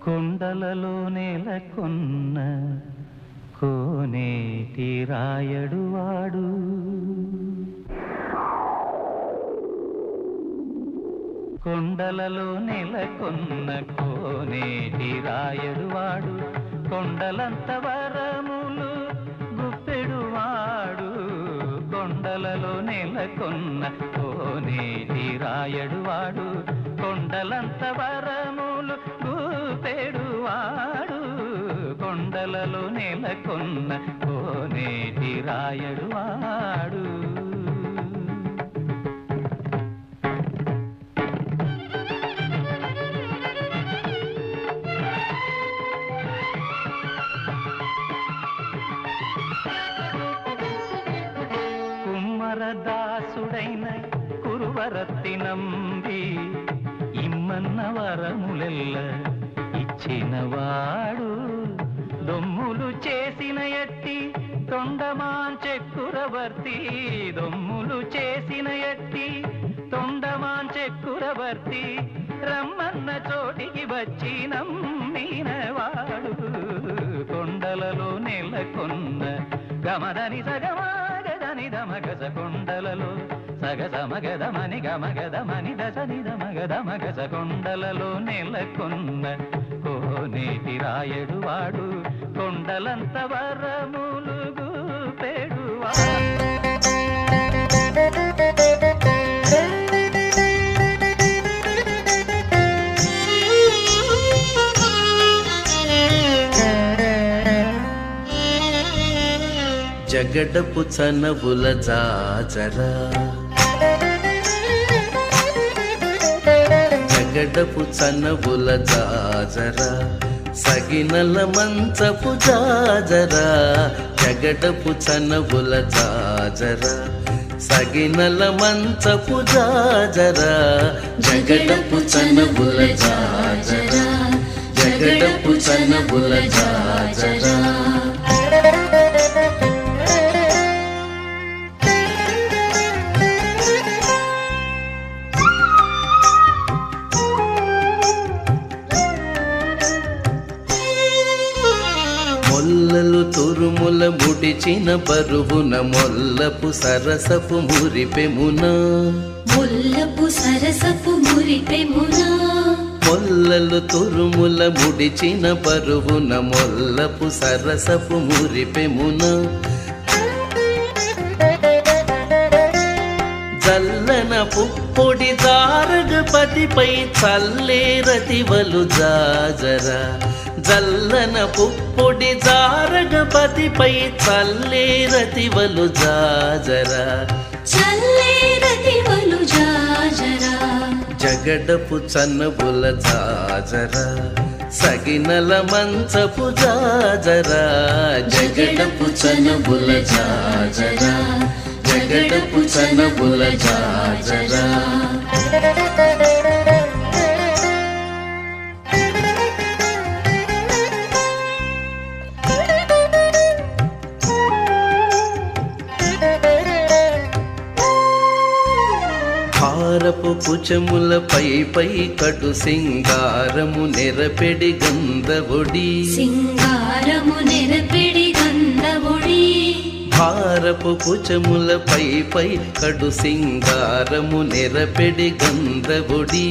కొండలలో నెలకొన్న కోనేటి రాయడు వాడు, కొండలలో నెలకొన్న కోనేటి రాయడు వాడు, కొండలంత వరములు గుప్పెడు వాడు. కొండలలో నెలకొన్న కోనేటి రాయడు వాడు, కొండలంత వరములు గుప్పెడు వాడు. కొండలలో నెలకొన్న కోనేటి రాయడు వాడు. దాసుడైన కురువరత్తి నంబి ఇమ్మన్న వరములెల్ల ఇచ్చినవాడు. దొమ్ములు చేసిన ఎట్టి తొండమాంచెక్కురవర్తి, దొమ్ములు చేసిన ఎట్టి తొండమాంచెక్కురవర్తి, రమ్మన్న చోటికి వచ్చి నమ్మినవాడు. కొండలలో నెలకొన్న గమదని సగమాగదని దమగస, కొండలలో సగస మగదమని గమగదమని దశని దమగదమగస, కొండలలో నెలకొన్న కోనేటి రాయడు వాడు, కొండలంత వరములు గుప్పెడు వాడు. జగడపు చనవుల జాజరా, జగడపు చనవుల జాజరా, సగినల మంచపు జాజరా. జగడపు చనవుల జాజరా, సగినల మంచపు జాజరా. జగడపు చనవుల జాజరా, జగడపు చనవుల జాజరా. మొల్లలు తురుముల ముడిచిన బరువున, మొల్లపు సరసపు మురిపెమున, మొల్లపు సరసపు మురిపెమున. మొల్లలు తురుముల ముడిచిన బరువున, మొల్లపు సరసపు మురిపెమున. జల్లన పుప్పొడి దారగపతిపై చల్లేరతివలు జాజరా. జల్లన పుప్పొడి జారగపతిపై చల్లేరతివలు జాజరా, చల్లేరతివలు జాజరా. జగడపు చనవుల జాజరా, సగినల మంచపు జాజరా. జగడపు చనవుల జాజరా, జగడపు చనవుల జాజరా. హారపు కుచముల పై పై కటు సింగారము నెరపెడి గంధవొడి, సింగారము నెరపెడి గంధవొడి. హారపు కుచముల పై పై కడు సింగారము నెరపెడి గంధవొడి.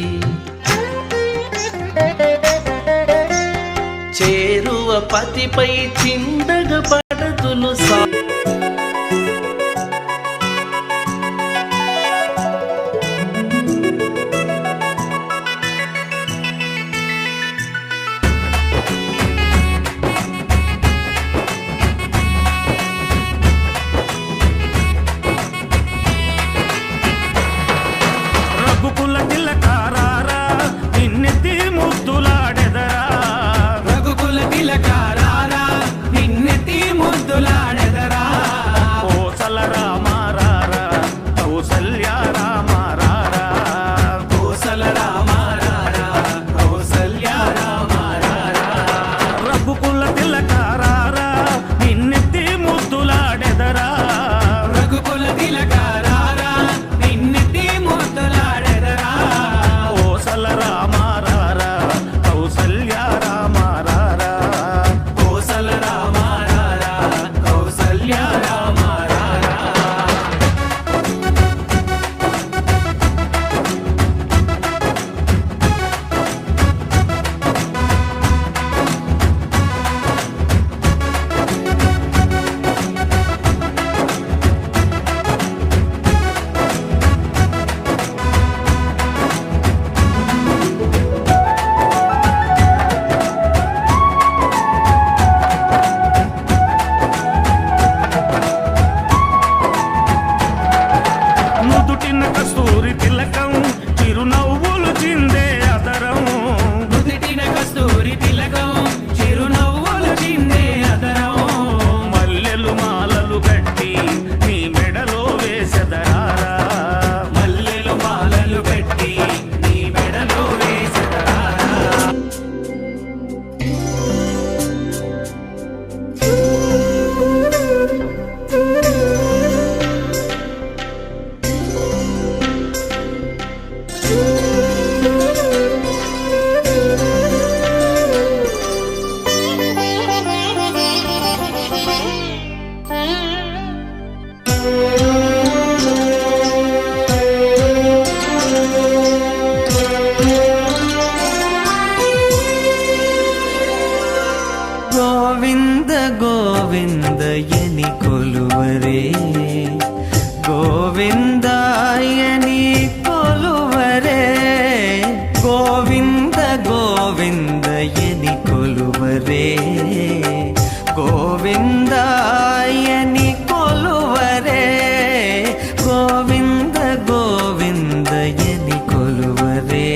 చేరువ పతిపై చిందగ పడతులు సా రఘుకుల తిలకారా నిన్నెత్తి ముద్దులాడెదరా. నుదుటిన కస్తూరి తిలకం చిరునవ్వులు చిందే అదరం నుదిటిన కస్తూరి తిలకం చిరునవ్వులు చిందే అదరం మల్లెలు మాలలు కట్టి నీ మెడలో వేసెదరారా మల్లెలు మాలలు పెట్టి నీ మెడలో వేసెదరారా గోవింద గోవిందయని కొలువరే గోవిందాయని కొలువరే గోవింద గోవిందయని కొలువరే గోవిందాయని కొలువరే గోవింద గోవిందయని కొలువరే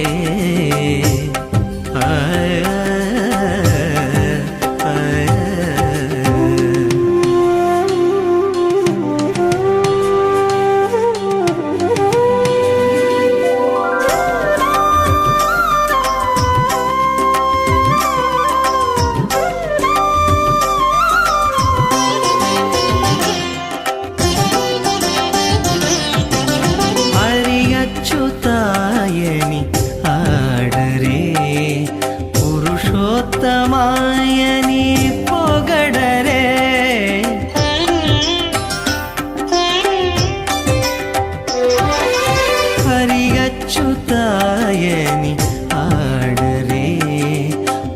అచ్యుతాయని ఆడరే పురుషోత్తమాయని పొగడరే హరి అచ్యుతాయని ఆడరే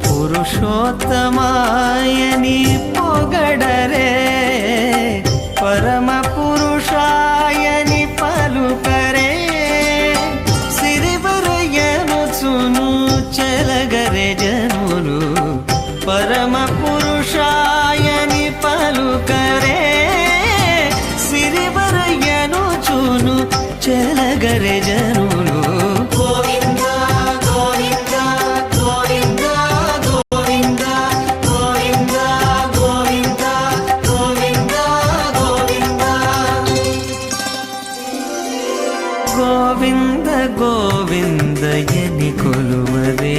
పురుషోత్తమాయని పొగడరే పరమ పురుషాయని పలుకరే సిరివరయనుచును చెలగరే జనులు పరమ పురుషాయని పలుకరే సిరివరయనుచును చెలగరే జనులు గోవింద గోవింద గోవింద గోవింద గోవింద గోవింద గోవింద గోవింద గోవింద గోవిందయని కొలువరే